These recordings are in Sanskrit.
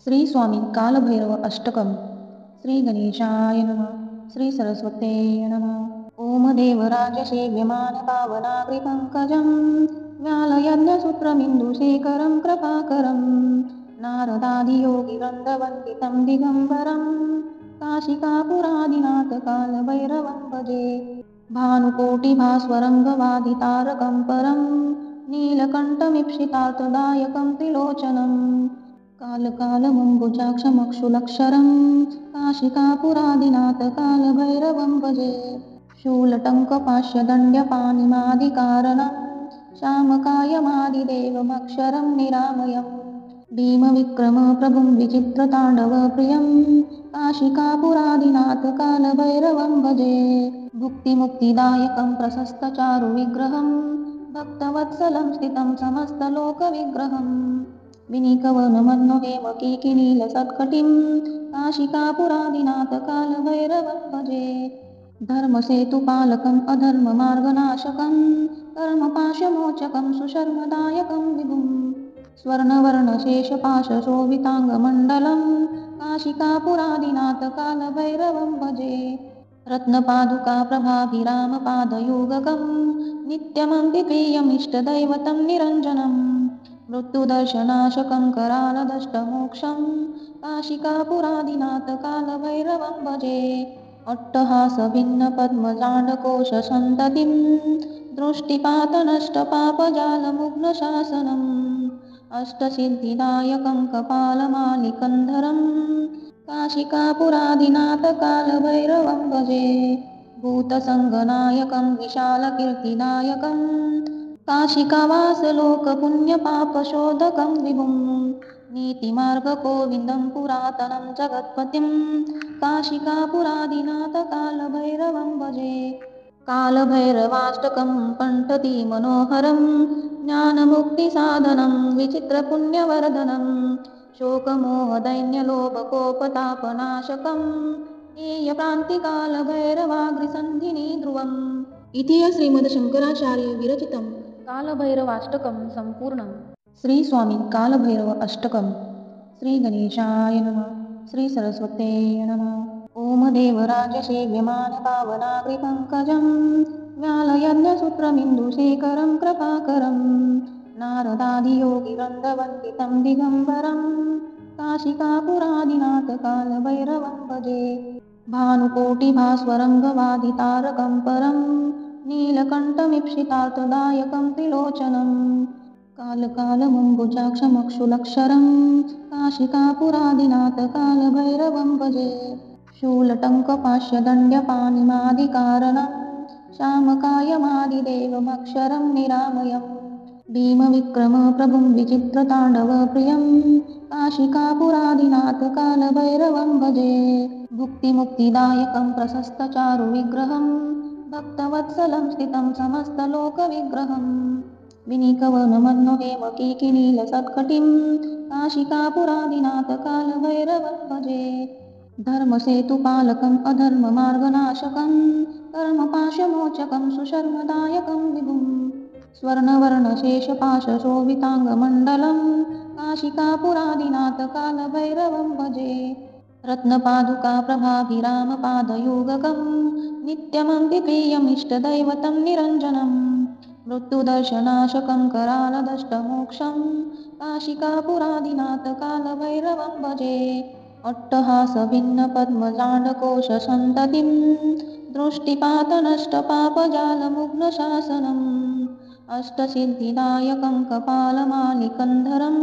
श्री स्वामी कालभैरव अष्टकम् श्री गणेशाय नमः श्री सरस्वते नमः ओम देवराजसेव्यमान पावनाग्रिपङ्कजं व्यालयज्ञसूत्रमिन्दुशेखरं कृपाकरं नारदादियोगिवृन्दवन्दितं दिगम्बरं काशिकापुरादिनाथ कालभैरवं भजे भानुकोटिभास्वरं भवादितारकं परं नीलकण्ठमीप्सितार्थदायकं त्रिलोचनम् कालकालमम्बुजाक्षमक्षुलक्षरं काशिकापुरादिनाथ कालभैरवं भजे शूलटङ्कपाश्यदण्ड्यपाणिमादिकारणं श्यामकायमादिदेवमक्षरं निरामयम् भीमविक्रमप्रभुं विचित्रताण्डवप्रियं काशिकापुरादिनाथ कालभैरवं भजे भुक्तिमुक्तिदायकं प्रशस्तचारुविग्रहं भक्तवत्सलं स्थितं समस्तलोकविग्रहम् विनिकवनमन्महेमकीकिनीलसत्कटिं काशिकापुरादिनाथ कालभैरवं भजे धर्मसेतुपालकम् अधर्ममार्गनाशकं कर्मपाशमोचकं सुशर्मदायकं विभुं स्वर्णवर्णशेषपाशशोभिताङ्गमण्डलं काशिकापुरादिनाथ कालभैरवं भजे रत्नपादुकाप्रभाभिरामपादयुगकं नित्यमन्तिप्रियमिष्टदैवतं निरञ्जनम् मृत्युदर्शनाशकं करालदष्टमोक्षं काशिकापुरादिनाथ कालभैरवं भजे अट्टहासभिन्नपद्मजाण्डकोशसन्ततिं दृष्टिपातनष्टपापजालमुग्नशासनम् अष्टसिद्धिदायकं कपालमालिकन्धरं काशिकापुरादिनाथ कालभैरवं भजे भूतसङ्गनायकं विशालकीर्तिदायकं काशिकावासलोकपुण्यपापशोधकं विभुं नीतिमार्गगोविन्दं पुरातनं जगत्पतिं काशिकापुरादिनाथ कालभैरवं भजे कालभैरवाष्टकं पठति मनोहरं ज्ञानमुक्तिसाधनं विचित्रपुण्यवर्धनं शोकमोहदैन्यलोभकोपतापनाशकं ज्ञेयप्रान्तिकालभैरवाग्रिसन्धिनी ध्रुवम् इति श्रीमद्शङ्कराचार्य विरचितं कालभैरवाष्टकं सम्पूर्णम् श्री स्वामी कालभैरव अष्टकम् श्री गणेशाय नमः श्री सरस्वते नमः ओम देवराजसेव्यमान पावनाग्रिपङ्कजं व्यालयज्ञसूत्रमिन्दुशेखरं कृपाकरं नारदादियोगिवृन्दवन्दितं दिगम्बरं काशिकापुरादिनाथ कालभैरवं भजे भानुकोटिभास्वरं भवादितारकं परं नीलकण्ठमीप्सितार्थदायकं त्रिलोचनम् कालकालमम्बुजाक्षमक्षुलक्षरं काशिकापुरादिनाथ कालभैरवं भजे शूलटङ्कपाश्यदण्ड्यपाणिमादिकारणं श्यामकायमादिदेवमक्षरं निरामयम् भीमविक्रमप्रभुं विचित्रताण्डवप्रियं काशिकापुरादिनाथ कालभैरवं भजे भुक्तिमुक्तिदायकं प्रशस्तचारुविग्रहं भक्तवत्सलं स्थितं समस्तलोकविग्रहम् विनिकवनमन्महेमकीकिनीलसत्कटिं काशिकापुरादिनाथ कालभैरवं भजे धर्मसेतुपालकम् अधर्ममार्गनाशकं कर्मपाशमोचकं सुशर्मदायकं विभुं स्वर्णवर्णशेषपाशशोभिताङ्गमण्डलं काशिकापुरादिनाथ कालभैरवं भजे रत्नपादुकाप्रभाभिरामपादयुगकं नित्यमन्तिप्रियमिष्टदैवतं निरञ्जनम् मृत्युदर्शनाशकं करालदष्टमोक्षं काशिकापुरादिनाथ कालभैरवं भजे अट्टहासभिन्नपद्मजाण्डकोशसन्ततिं दृष्टिपातनष्टपापजालमुग्नशासनम् अष्टसिद्धिदायकं कपालमालिकन्धरं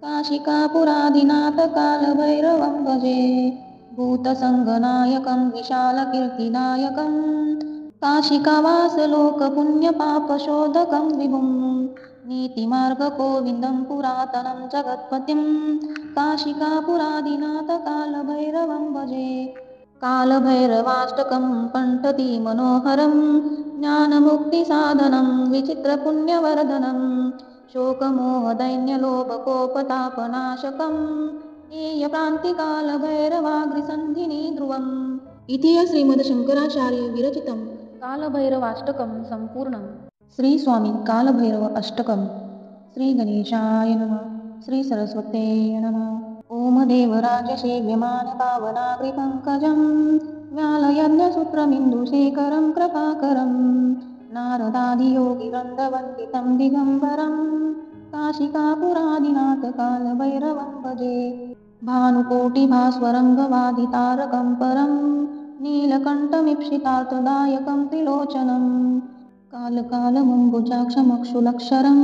काशिकापुरादिनाथ कालभैरवं भजे भूतसङ्गनायकं विशालकीर्तिदायकं काशिकावासलोकपुण्यपापशोधकं विभुं नीतिमार्गगोविन्दं पुरातनं जगत्पतिं काशिकापुरादिनाथ कालभैरवं भजे कालभैरवाष्टकं पठति मनोहरं ज्ञानमुक्तिसाधनं विचित्रपुण्यवर्धनं शोकमोहदैन्यलोभकोपतापनाशकं ज्ञेयप्रान्तिकालभैरवाग्रिसन्धिनी ध्रुवम् इति श्रीमद्शङ्कराचार्य विरचितं कालभैरवाष्टकं सम्पूर्णम् श्री स्वामी कालभैरव अष्टकम् श्री गणेशाय नमः श्री सरस्वते नमः देवराजसेव्यमान पावनाग्रिपङ्कजं व्यालयज्ञसूत्रमिन्दुशेखरं कृपाकरं नारदादियोगिवृन्दवन्दितं दिगम्बरं काशिकापुरादिनाथकालभैरवं भजे भानुकोटिभास्वरं भवादितारकं परं नीलकण्ठमीप्सितार्थदायकं त्रिलोचनं कालकालमम्बुजाक्षमक्षुलक्षरं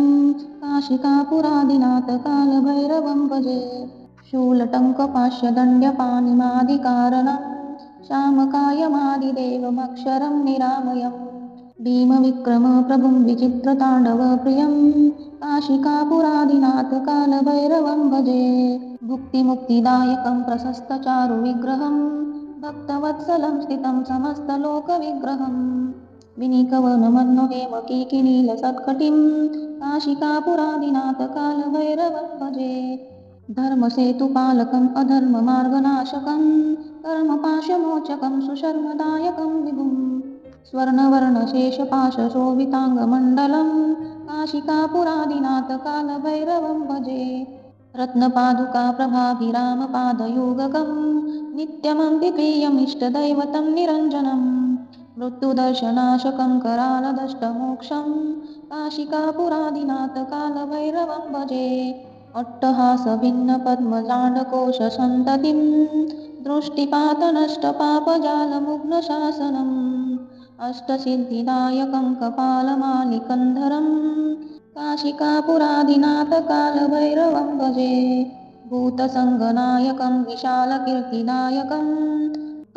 काशिकापुरादिनाथकालभैरवं भजे शूलटङ्कपाश्यदण्ड्यपाणिमादिकारणं श्यामकायमादिदेवमक्षरं निरामयम् भीमविक्रमप्रभुं विचित्रताण्डवप्रियं काशिकापुरादिनाथकालभैरवं भजे भुक्तिमुक्तिदायकं प्रशस्तचारुविग्रहं भक्तवत्सलं स्थितं समस्तलोकविग्रहं विनिकवनमन्महेमकीकिनीलसत्कटिं काशिकापुरादिनाथकालभैरवं भजे धर्मसेतुपालकम् अधर्ममार्गनाशकं कर्मपाशमोचकं सुशर्मदायकं विभुं स्वर्णवर्णशेषपाशशोभिताङ्गमण्डलं काशिकापुरादिनाथकालभैरवं भजे रत्नपादुकाप्रभाभिरामपादयोगकं नित्यमन्तिप्रियमिष्टदैवतं निरञ्जनं मृत्युदर्शनाशकं करालदष्टमोक्षं काशिकापुरादिनाथकालभैरवं भजे अट्टहासभिन्नपद्मजाण्डकोशसन्ततिं दृष्टिपातनष्टपापजालमुग्नशासनम् अष्टसिद्धिदायकं कपालमालिकन्धरं काशिकापुरादिनाथकालभैरवं भजे भूतसङ्गनायकं विशालकीर्तिदायकं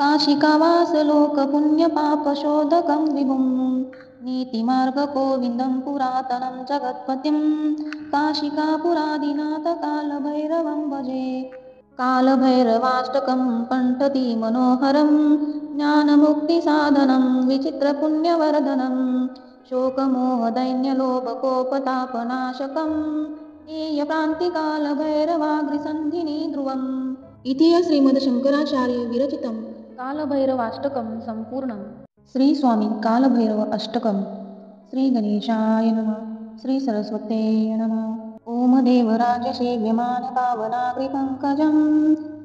काशिकावासलोकपुण्यपापशोधकं विभुं नीतिमार्गगोविन्दं पुरातनं जगत्पतिं काशिकापुरादिनाथकालभैरवं भजे कालभैरवाष्टकं कण्ठति मनोहरं ज्ञानमुक्तिसाधनं विचित्रपुण्यवर्धनं शोकमोहदैन्यलोभकोपतापनाशकं ज्ञेयप्रान्तिकालभैरवाग्रिसन्धिनी ध्रुवम् इति श्रीमद्शङ्कराचार्य विरचितं कालभैरवाष्टकं सम्पूर्णम् श्री स्वामी कालभैरव अष्टकम् श्री गणेशाय नमः श्री सरस्वते नमः ओम देवराजसेव्यमान पावनाग्रिपङ्कजं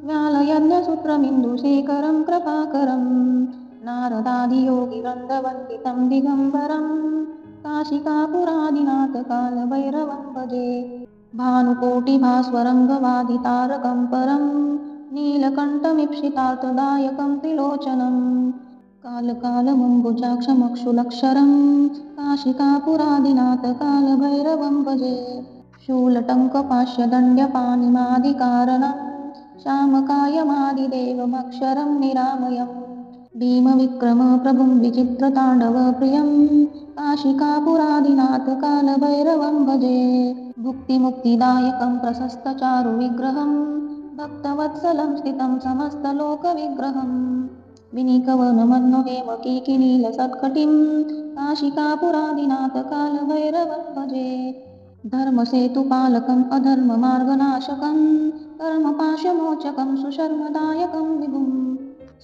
व्यालयज्ञसूत्रमिन्दुशेखरं कृपाकरं नारदादियोगिवृन्दवन्दितं दिगम्बरं काशिकापुरादिनाथकालभैरवं भजे भानुकोटिभास्वरं भवादितारकं परं नीलकण्ठमीप्सितार्थदायकं त्रिलोचनं कालकालमम्बुजाक्षमक्षुलक्षरं काशिकापुरादिनाथकालभैरवं भजे शूलटङ्कपाश्यदण्ड्यपाणिमादिकारणं श्यामकायमादिदेवमक्षरं निरामयम् भीमविक्रमप्रभुं विचित्रताण्डवप्रियं काशिकापुरादिनाथकालभैरवं भजे भुक्तिमुक्तिदायकं प्रशस्तचारुविग्रहं भक्तवत्सलं स्थितं समस्तलोकविग्रहं विनिकवनमन्महेमकीकिनीलसत्कटिं काशिकापुरादिनाथकालभैरवं भजे धर्मसेतुपालकम् अधर्ममार्गनाशकं कर्मपाशमोचकं सुशर्मदायकं विभुं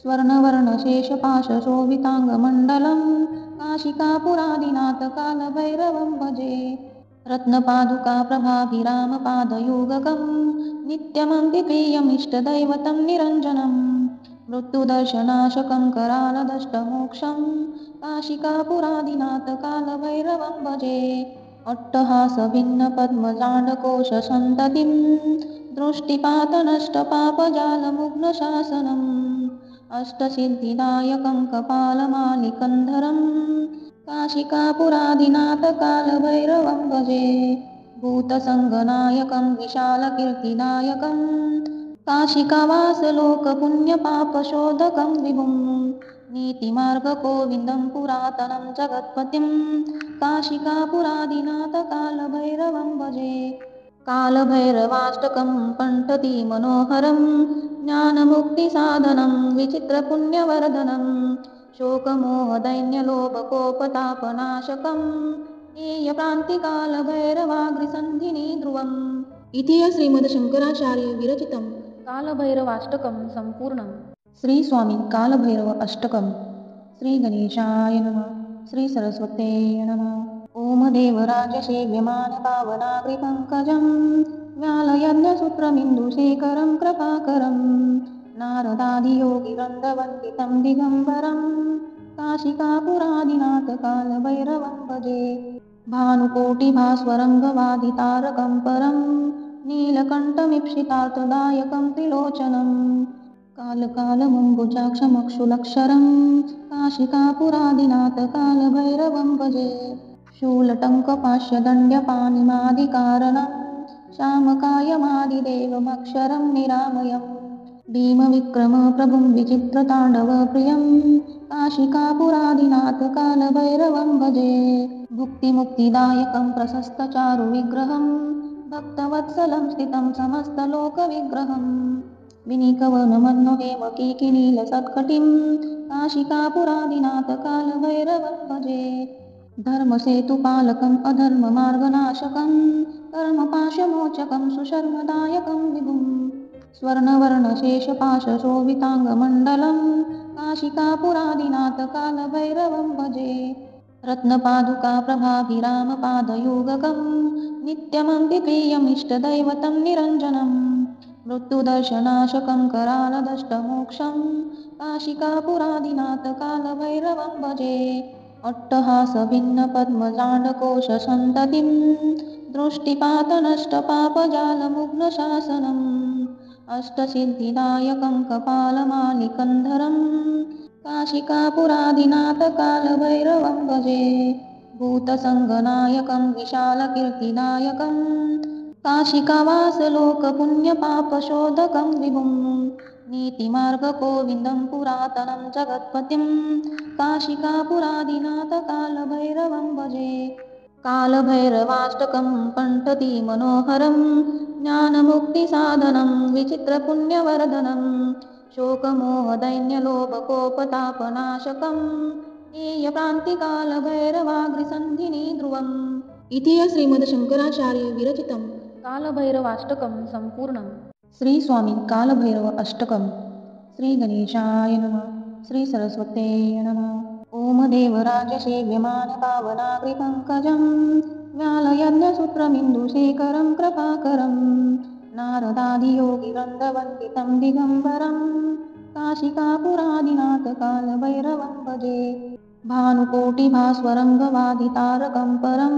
स्वर्णवर्णशेषपाशशोभिताङ्गमण्डलं काशिकापुरादिनाथकालभैरवं भजे रत्नपादुकाप्रभाभिरामपादयोगकं नित्यमन्तिप्रियमिष्टदैवतं निरञ्जनं मृत्युदर्शनाशकं करालदष्टमोक्षं काशिकापुरादिनाथकालभैरवं भजे अट्टहासभिन्नपद्मजाण्डकोशसन्ततिं दृष्टिपातनष्टपापजालमुग्नशासनम् अष्टसिद्धिदायकं कपालमालिकन्धरं काशिकापुरादिनाथकालभैरवं भजे भूतसङ्गनायकं विशालकीर्तिदायकं काशिकावासलोकपुण्यपापशोधकं विभुं नीतिमार्गगोविन्दं पुरातनं जगत्पतिं काशिकापुरादिनाथकालभैरवं भजे कालभैरवाष्टकं कण्ठति मनोहरं ज्ञानमुक्तिसाधनं विचित्रपुण्यवर्धनं शोकमोहदैन्यलोभकोपतापनाशकं ज्ञेयप्रान्तिकालभैरवाग्रिसन्धिनी ध्रुवम् इति श्रीमद्शङ्कराचार्य विरचितं कालभैरवाष्टकं सम्पूर्णम् श्री स्वामी कालभैरव अष्टकम् श्री गणेशाय नमः श्री सरस्वते नमः ओम देवराजसेव्यमान पावनाग्रिपङ्कजं व्यालयज्ञसूत्रमिन्दुशेखरं कृपाकरं नारदादियोगिवृन्दवन्दितं दिगम्बरं काशिकापुरादिनाथ कालभैरवं भजे। भानुकोटिभास्वरं गवादितारकं परं नीलकण्ठमीप्सितार्थदायकं त्रिलोचनं कालकालमम्बुजाक्षमक्षुलक्षरं काशिकापुरादिनाथ कालभैरवं भजे। शूलटङ्कपाश्यदण्ड्यपाणिमादिकारणं श्यामकायमादिदेवमक्षरं निरामयम् भीमविक्रम प्रभुं विचित्रताण्डवप्रियं काशिकापुरादिनाथ कालभैरवं भजे। भुक्तिमुक्तिदायकं प्रशस्तचारुविग्रहं भक्तवत्सलं स्थितं समस्तलोकविग्रहं विनीकवनमन्महेमकीकिनीलसत्कटिं काशिकापुरादिनाथ कालभैरवं भजे। धर्मसेतुपालकम् अधर्ममार्गनाशकं कर्मपाशमोचकं सुशर्मदायकं विभुं स्वर्णवर्णशेषपाशशोभिताङ्गमण्डलं काशिकापुरादिनाथ कालभैरवं भजे। रत्नपादुकाप्रभाभिरामपादयुगकं नित्यमन्तिप्रियमिष्टदैवतं निरञ्जनं मृत्युदर्शनाशकं करालदष्टमोक्षं काशिकापुरादिनाथ कालभैरवं भजे। अट्टहासभिन्नपद्मजाण्डकोशसन्ततिं दृष्टिपातनष्टपापजालमुग्नशासनम् अष्टसिद्धिदायकं कपालमालिकन्धरं काशिकापुरादिनाथ कालभैरवं भजे। भूतसङ्गनायकं विशालकीर्तिदायकं काशिकावासलोकपुण्यपापशोधकं विभुं नीतिमार्गगोविन्दं पुरातनं जगत्पतिं काशिकापुरादिनाथ कालभैरवं भजे। कालभैरवाष्टकं कण्ठति मनोहरं ज्ञानमुक्तिसाधनं विचित्रपुण्यवर्धनं शोकमोहदैन्यलोभकोपतापनाशकं ज्ञेयप्रान्तिकालभैरवाग्रिसन्धिनी ध्रुवम् इति श्रीमद्शङ्कराचार्य विरचितं कालभैरवाष्टकं सम्पूर्णम्। श्री स्वामी कालभैरव अष्टकम्। श्री गणेशाय नमः। श्री सरस्वते नमः। ओम देवराजसेव्यमानपावनाग्रिपङ्कजं व्यालयज्ञसूत्रमिन्दुशेखरं कृपाकरं नारदादियोगिवृन्दवन्दितं दिगम्बरं काशिकापुरादिनाथ कालभैरवं भजे। भानुकोटिभास्वरं गवादितारकं परं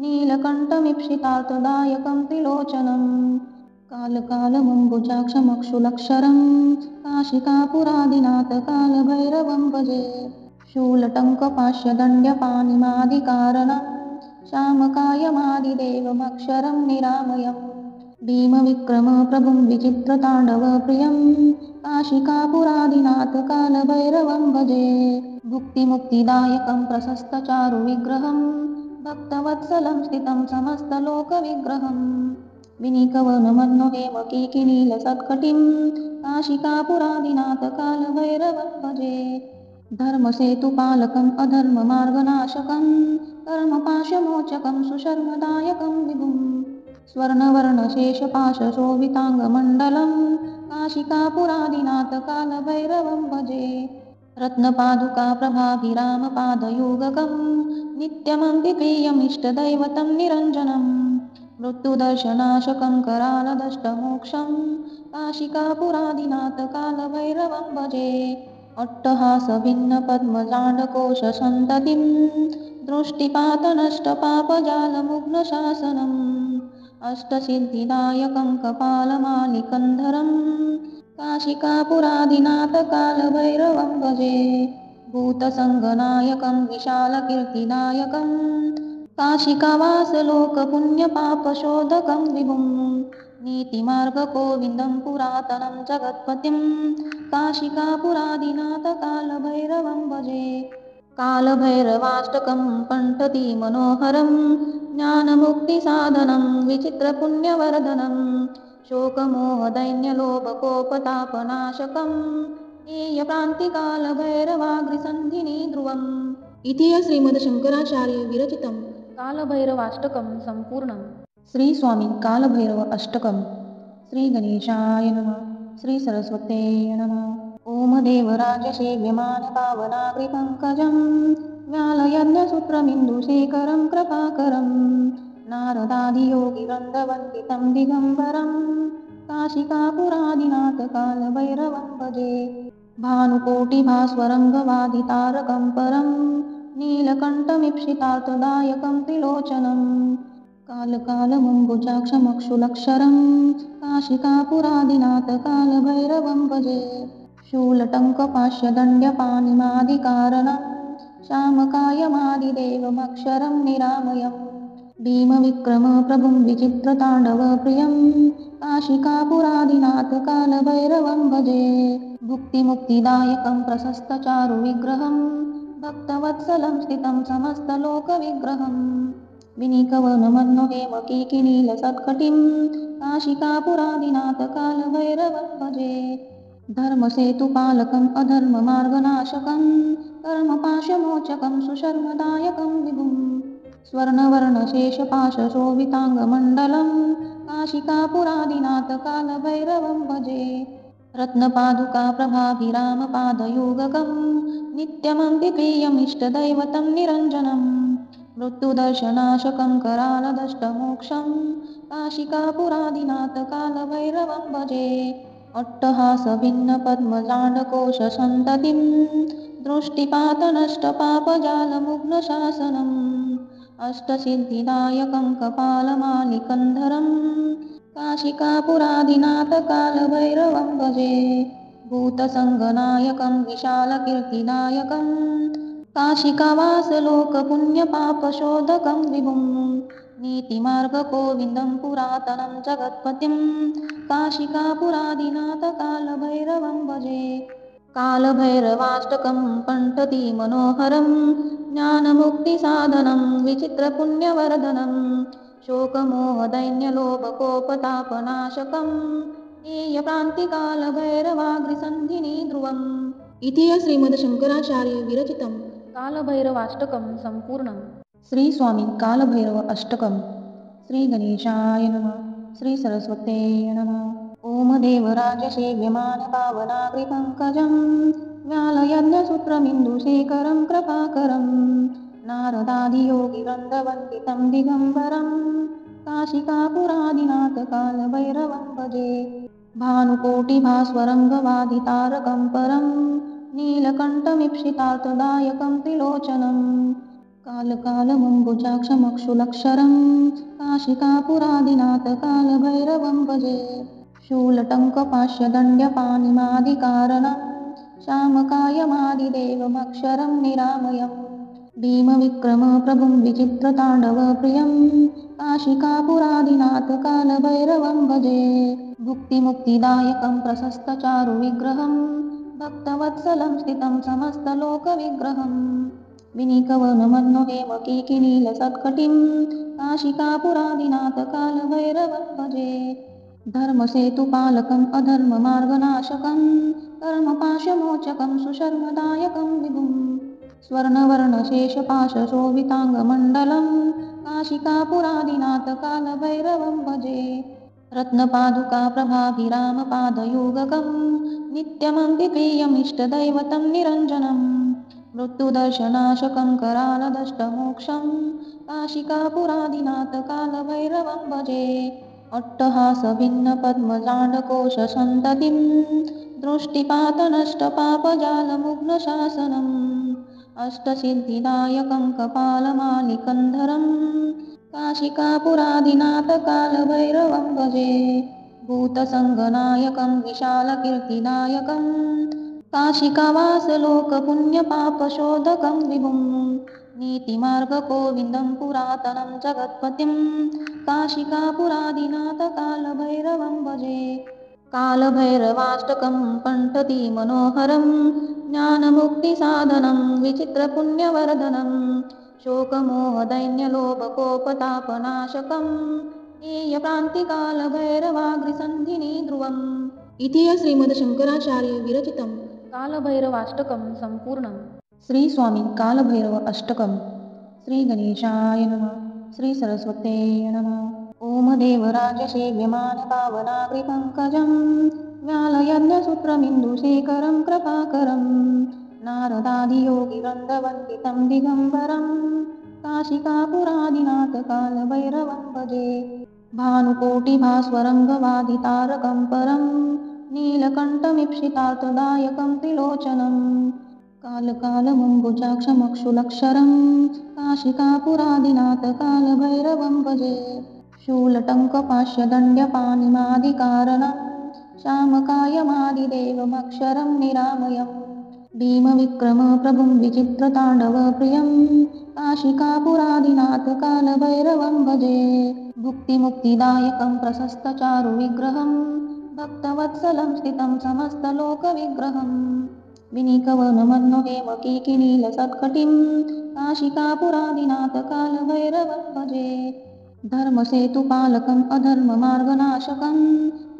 नीलकण्ठमीप्सितार्थदायकं त्रिलोचनं कालकालमम्बुजाक्षमक्षुलक्षरं काशिकापुरादिनाथ कालभैरवं भजे। शूलटङ्कपाश्यदण्ड्यपाणिमादिकारणं श्यामकायमादिदेवमक्षरं निरामयम् भीमविक्रम प्रभुं विचित्रताण्डवप्रियं काशिकापुरादिनाथ कालभैरवं भजे। भुक्तिमुक्तिदायकं प्रशस्तचारुविग्रहं भक्तवत्सलं स्थितं समस्तलोकविग्रहं विनीकवनमन्महेमकीकिनीलसत्कटिं काशिकापुरादिनाथ कालभैरवं भजे। धर्मसेतुपालकम् अधर्ममार्गनाशकं कर्मपाशमोचकं सुशर्मदायकं विभुं स्वर्णवर्णशेषपाशशोभिताङ्गमण्डलं काशिकापुरादिनाथ कालभैरवं भजे। रत्नपादुकाप्रभाभिरामपादयुगकं नित्यमन्तिप्रियमिष्टदैवतं निरञ्जनं मृत्युदर्शनाशकं करालदष्टमोक्षं काशिकापुरादिनाथ कालभैरवं भजे। अट्टहासभिन्नपद्मजाण्डकोशसन्ततिं दृष्टिपातनष्टपापजालमुग्नशासनम् अष्टसिद्धिदायकं कपालमालिकन्धरं काशिकापुरादिनाथ कालभैरवं भजे। भूतसङ्गनायकं विशालकीर्तिदायकं काशिकावासलोकपुण्यपापशोधकं विभुं नीतिमार्गगोविन्दं पुरातनं जगत्पतिं काशिकापुरादिनाथ कालभैरवं भजे। कालभैरवाष्टकं कण्ठति मनोहरं ज्ञानमुक्तिसाधनं विचित्रपुण्यवर्धनं शोकमोहदैन्यलोभकोपतापनाशकं ज्ञेयप्रान्तिकालभैरवाग्रिसन्धिनी ध्रुवम् इति श्रीमद्शङ्कराचार्य विरचितं कालभैरवाष्टकं सम्पूर्णम्। श्री स्वामी कालभैरव अष्टकम्। श्री गणेशाय नमः। श्री सरस्वते नमः। ओम देवराजसेव्यमानपावनाग्रिपङ्कजं व्यालयज्ञसूत्रमिन्दुशेखरं कृपाकरं नारदादियोगिवृन्दवन्ति तं दिगम्बरं काशिकापुरादिनाथ कालभैरवं भजे। भानुकोटिभास्वरं गवादितारकं परं नीलकण्ठमीप्सितार्थदायकं त्रिलोचनं कालकालमम्बुजाक्षमक्षुलक्षरं काशिकापुरादिनाथ कालभैरवं भजे। शूलटङ्कपाश्यदण्ड्यपाणिमादिकारणं श्यामकायमादिदेवमक्षरं निरामयम् भीमविक्रमप्रभुं विचित्रताण्डवप्रियं काशिकापुरादिनाथ कालभैरवं भजे। भुक्तिमुक्तिदायकं प्रशस्तचारुविग्रहं भक्तवत्सलं स्थितं समस्तलोकविग्रहं विनिकवनमन्महेमकीकिनीलसत्कटिं काशिकापुरादिनाथ कालभैरवं भजे। धर्मसेतुपालकम् अधर्ममार्गनाशकं कर्मपाशमोचकं सुशर्मदायकं विभुं स्वर्णवर्णशेषपाशशोभिताङ्गमण्डलं काशिकापुरादिनाथ कालभैरवं भजे। रत्नपादुकाप्रभाभिरामपादयोगकं नित्यमन्तिप्रियमिष्टदैवतं निरञ्जनं मृत्युदर्शनाशकं करालदष्टमोक्षं काशिकापुरादिनाथ कालभैरवं भजे। अट्टहासभिन्नपद्मजाण्डकोशसन्ततिं दृष्टिपातनष्टपापजालमुग्नशासनम् अष्टसिद्धिदायकं कपालमालिकन्धरं काशिकापुरादिनाथ कालभैरवं भजे। भूतसङ्गनायकं विशालकीर्तिदायकं काशिकावासलोकपुण्यपापशोधकं विभुं नीतिमार्गगोविन्दं पुरातनं जगत्पतिं काशिकापुरादिनाथ कालभैरवं भजे। कालभैरवाष्टकं कण्ठति मनोहरं ज्ञानमुक्तिसाधनं विचित्रपुण्यवर्धनं शोकमोहदैन्यलोभकोपतापनाशकं ज्ञेयप्रान्तिकालभैरवाग्रिसन्धिनी ध्रुवम् इति श्रीमद्शङ्कराचार्य विरचितं कालभैरवाष्टकं सम्पूर्णम्। श्री स्वामी कालभैरव अष्टकम्। श्री गणेशाय नमः। श्री सरस्वत्यै नमः। ओम देवराजसेव्यमानपावनाग्रिपङ्कजं व्यालयज्ञसूत्रमिन्दुशेखरं कृपाकरं नारदादियोगिवृन्दवन्ति तं दिगम्बरं काशिकापुरादिनाथ कालभैरवं भजे। भानुकोटिभास्वरं गवादितारकं परं नीलकण्ठमीप्सितार्थदायकं त्रिलोचनं कालकालमम्बुजाक्षमक्षुलक्षरं काशिकापुरादिनाथ कालभैरवं भजे। शूलटङ्कपाश्यदण्ड्यपाणिमादिकारणं श्यामकायमादिदेवमक्षरं निरामयम् भीमविक्रमप्रभुं विचित्रताण्डवप्रियं काशिकापुरादिनाथ कालभैरवं भजे। भुक्तिमुक्तिदायकं प्रशस्तचारुविग्रहं भक्तवत्सलं स्थितं समस्तलोकविग्रहं विनिकवनमन्महेमकीकिनीलसत्कटिं काशिकापुरादिनाथ कालभैरवं भजे। धर्मसेतुपालकम् अधर्ममार्गनाशकं कर्मपाशमोचकं सुशर्मदायकं विभुं स्वर्णवर्णशेषपाशशोभिताङ्गमण्डलं काशिकापुरादिनाथ कालभैरवं भजे। रत्नपादुकाप्रभाभिरामपादयोगकं नित्यमन्तिप्रियमिष्टदैवतं निरञ्जनं मृत्युदर्शनाशकं करालदष्टमोक्षं काशिकापुरादिनाथ कालभैरवं भजे। अट्टहासभिन्नपद्मजाण्डकोशसन्ततिं दृष्टिपातनष्टपापजालमुग्नशासनम् अष्टसिद्धिदायकं कपालमालिकन्धरं काशिकापुरादिनाथ कालभैरवं भजे। भूतसङ्गनायकं विशालकीर्तिदायकं काशिकावासलोकपुण्यपापशोधकं विभुं नीतिमार्गगोविन्दं पुरातनं जगत्पतिं काशिकापुरादिनाथ कालभैरवं भजे। कालभैरवाष्टकं कण्ठति मनोहरं ज्ञानमुक्तिसाधनं विचित्रपुण्यवर्धनं शोकमोहदैन्यलोभकोपतापनाशकं ज्ञेयप्रान्तिकालभैरवाग्रिसन्धिनी ध्रुवम् इति श्रीमद्शङ्कराचार्य विरचितं कालभैरवाष्टकं सम्पूर्णम्। श्री स्वामी कालभैरव अष्टकम्। श्री गणेशाय नमः। श्री सरस्वत्यै नमः। ओम देवराजसेव्यमानपावनाग्रिपङ्कजं व्यालयज्ञसूत्रमिन्दुशेखरं कृपाकरं नारदादियोगिवृन्दवन्ति तं दिगम्बरं काशिकापुरादिनाथ कालभैरवं भजे। भानुकोटिभास्वरङ्गवादितारकं परं नीलकण्ठमीप्सितार्थदायकं त्रिलोचनं कालकालमम्बुजाक्षमक्षुलक्षरं काशिकापुरादिनाथ कालभैरवं भजे। शूलटङ्कपाश्यदण्ड्यपाणिमादिकारणं श्यामकायमादिदेवमक्षरं निरामयम् भीमविक्रमप्रभुं विचित्रताण्डवप्रियं काशिकापुरादिनाथ कालभैरवं भजे। भुक्तिमुक्तिदायकं प्रशस्तचारुविग्रहं भक्तवत्सलं स्थितं समस्तलोकविग्रहं विनीकवनमन्महेमकीकिनीलसत्कटिं काशिकापुरादिनाथ कालभैरवं भजे। धर्मसेतुपालकम् अधर्ममार्गनाशकं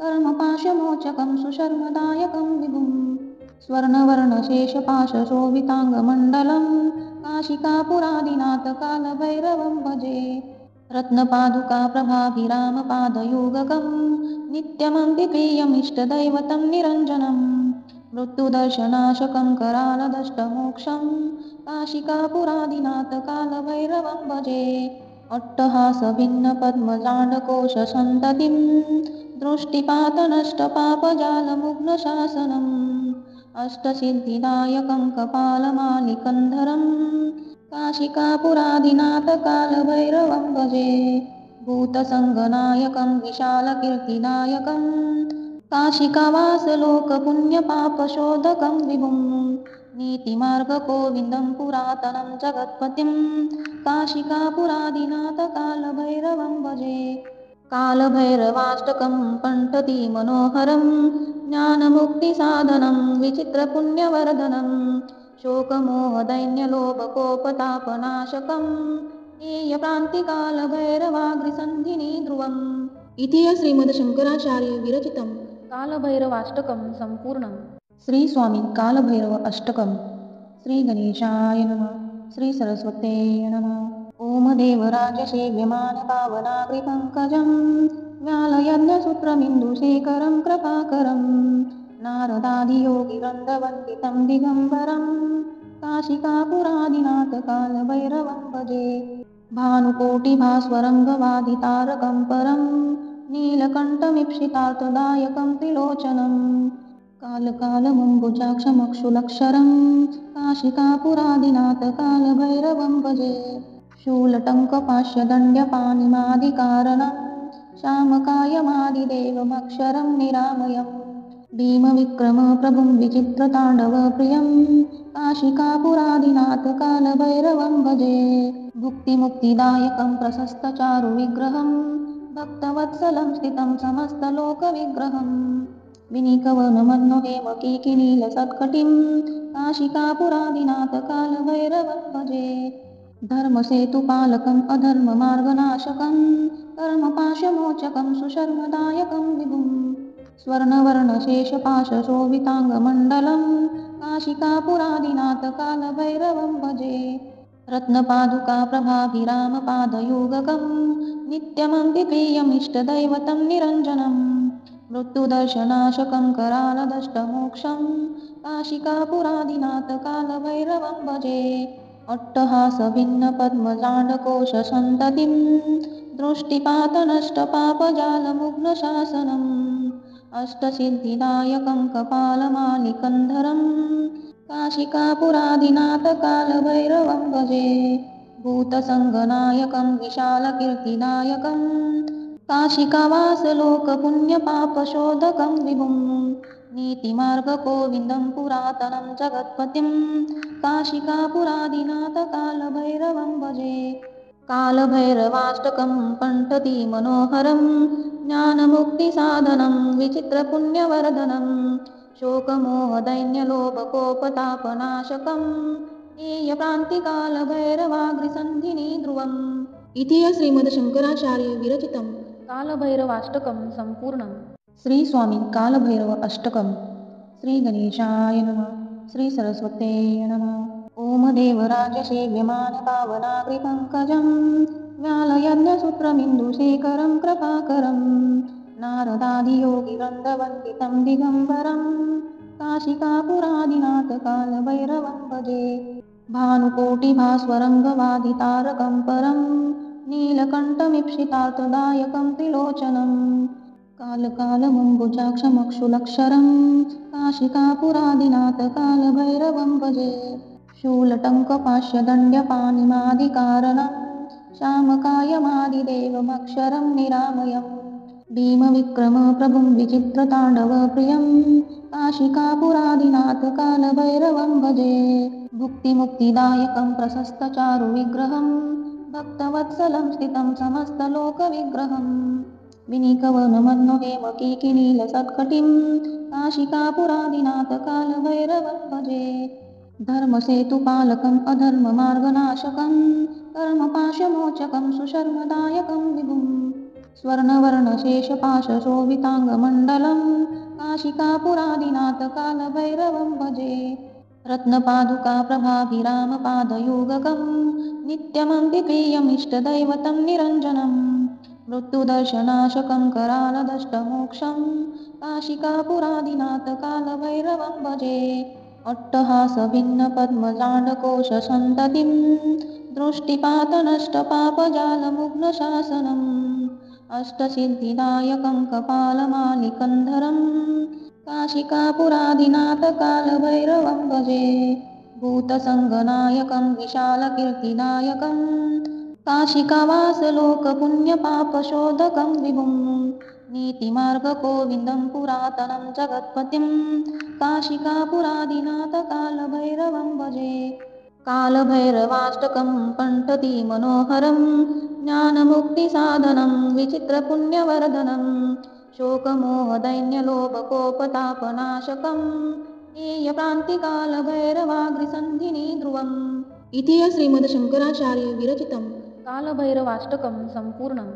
कर्मपाशमोचकं सुशर्मदायकं विभुं स्वर्णवर्णशेषपाशशोभिताङ्गमण्डलं काशिकापुरादिनाथ कालभैरवं भजे। रत्नपादुकाप्रभाभिरामपादयुगकं नित्यमन्तिप्रियमिष्टदैवतं निरञ्जनं मृत्युदर्शनाशकं करालदष्टमोक्षं काशिकापुरादिनाथ कालभैरवं भजे। अट्टहासभिन्नपद्मजाण्डकोशसन्ततिं दृष्टिपातनष्टपापजालमुग्नशासनम् अष्टसिद्धिदायकं कपालमालिकन्धरं काशिकापुरादिनाथ कालभैरवं भजे। भूतसङ्गनायकं विशालकीर्तिदायकं काशिकावासलोकपुण्यपापशोधकं विभुं नीतिमार्गगोविन्दं पुरातनं जगत्पतिं काशिकापुरादिनाथ कालभैरवं भजे। कालभैरवाष्टकं पठति मनोहरं ज्ञानमुक्तिसाधनं विचित्रपुण्यवर्धनं शोकमोहदैन्यलोभकोपतापनाशकं ज्ञेयप्रान्तिकालभैरवाग्रिसन्धिनी ध्रुवम् इति श्रीमद्शङ्कराचार्य विरचितं कालभैरवाष्टकं सम्पूर्णम्। श्री स्वामी कालभैरव अष्टकम्। श्री गणेशाय नमः। श्री सरस्वते नमः। ओम देवराजसेव्यमानपावनाग्रिपङ्कजं व्यालयज्ञसूत्रमिन्दुशेखरं कृपाकरं नारदादियोगिवृन्दवन्दितं दिगम्बरं काशिकापुरादिनाथ कालभैरवं भजे। भानुकोटिभास्वरङ्गवादितारकं परं नीलकण्ठमीप्सितार्थदायकं त्रिलोचनं कालकालमम्बुजाक्षमक्षुलक्षरं काशिकापुरादिनाथ कालभैरवं भजे। शूलटङ्कपाश्यदण्ड्यपाणिमादिकारणं श्यामकायमादिदेवमक्षरं निरामयम् भीमविक्रमप्रभुं विचित्रताण्डवप्रियं काशिकापुरादिनाथ कालभैरवं भजे। भुक्तिमुक्तिदायकं प्रशस्तचारुविग्रहं भक्तवत्सलं स्थितं समस्तलोकविग्रहं विनीकवनमन्महेमकीकिनीलसत्कटिं काशिकापुरादिनाथ कालभैरवं भजे। धर्मसेतुपालकम् अधर्ममार्गनाशकं कर्मपाशमोचकं सुशर्मदायकं विभुं स्वर्णवर्णशेषपाशशोभिताङ्गमण्डलं काशिकापुरादिनाथ कालभैरवं भजे। रत्नपादुकाप्रभाभिरामपादयुगकं नित्यमन्तिप्रियमिष्टदैवतं निरञ्जनं मृत्युदर्शनाशकं करालदष्टमोक्षं काशिकापुरादिनाथ कालभैरवं भजे। अट्टहासभिन्नपद्मजाण्डकोशसन्ततिं दृष्टिपातनष्टपापजालमुग्नशासनम् अष्टसिद्धिदायकं कपालमालिकन्धरं काशिकापुरादिनाथ कालभैरवं भजे। भूतसङ्गनायकं विशालकीर्तिदायकं काशिकावासलोकपुण्यपापशोधकं विभुं नीतिमार्गगोविन्दं पुरातनं जगत्पतिं काशिकापुरादिनाथ कालभैरवं भजे। कालभैरवाष्टकं पठति मनोहरं ज्ञानमुक्तिसाधनं विचित्रपुण्यवर्धनं शोकमोहदैन्यलोभकोपतापनाशकं ज्ञेयप्रान्तिकालभैरवाग्रिसन्धिनी ध्रुवम् इति श्रीमद्शङ्कराचार्य विरचितं कालभैरवाष्टकं सम्पूर्णम्। श्री स्वामी कालभैरव अष्टकम्। श्री गणेशाय नमः। श्री सरस्वते नमः। ओम देवराजसेव्यमानपावनाग्रिपङ्कजं व्यालयज्ञसूत्रमिन्दुशेखरं कृपाकरं नारदादियोगिवृन्दवन्दितं दिगम्बरं काशिकापुरादिनाथ कालभैरवं भजे। भानुकोटिभास्वरङ्गवादितारकं परं नीलकण्ठमीप्सितार्थदायकं त्रिलोचनं कालकालमम्बुजाक्षमक्षुलक्षरं काशिकापुरादिनाथ कालभैरवं भजे शूलटङ्कपाश्यदण्ड्यपाणिमादिकारणं श्यामकायमादिदेवमक्षरं निरामयम् भीमविक्रमप्रभुं विचित्रताण्डवप्रियं काशिकापुरादिनाथ कालभैरवं भजे भुक्तिमुक्तिदायकं प्रशस्तचारुविग्रहं भक्तवत्सलं स्थितं समस्तलोकविग्रहं विनिकवनमन्महेमकीकिनीलसत्कटिं काशिकापुरादिनाथ कालभैरवं भजे धर्मसेतुपालकम् अधर्ममार्गनाशकं कर्मपाशमोचकं सुशर्मदायकं विभुं स्वर्णवर्णशेषपाशशोभिताङ्गमण्डलं काशिकापुरादिनाथ कालभैरवं भजे रत्नपादुकाप्रभाभिरामपादयोगकं नित्यमन्तिप्रियमिष्टदैवतं निरञ्जनं मृत्युदर्शनाशकं करालदष्टमोक्षं काशिकापुरादिनाथ कालभैरवं भजे अट्टहासभिन्नपद्मजाण्डकोशसन्ततिं दृष्टिपातनष्टपापजालमुग्नशासनम् अष्टसिद्धिदायकं कपालमालिकन्धरं काशिकापुरादिनाथ कालभैरवं भजे भूतसङ्गनायकं विशालकीर्तिदायकं काशिकावासलोकपुण्यपापशोधकं विभुं नीतिमार्गगोविन्दं पुरातनं जगत्पतिं काशिकापुरादिनाथ कालभैरवं भजे कालभैरवाष्टकं कण्ठति मनोहरं ज्ञानमुक्तिसाधनं विचित्रपुण्यवर्धनं शोकमोहदैन्यलोभकोपतापनाशकं ज्ञेयप्रान्तिकालभैरवाग्रिसन्धिनी ध्रुवम् इति श्रीमद्शङ्कराचार्य विरचितं कालभैरवाष्टकं सम्पूर्णम्।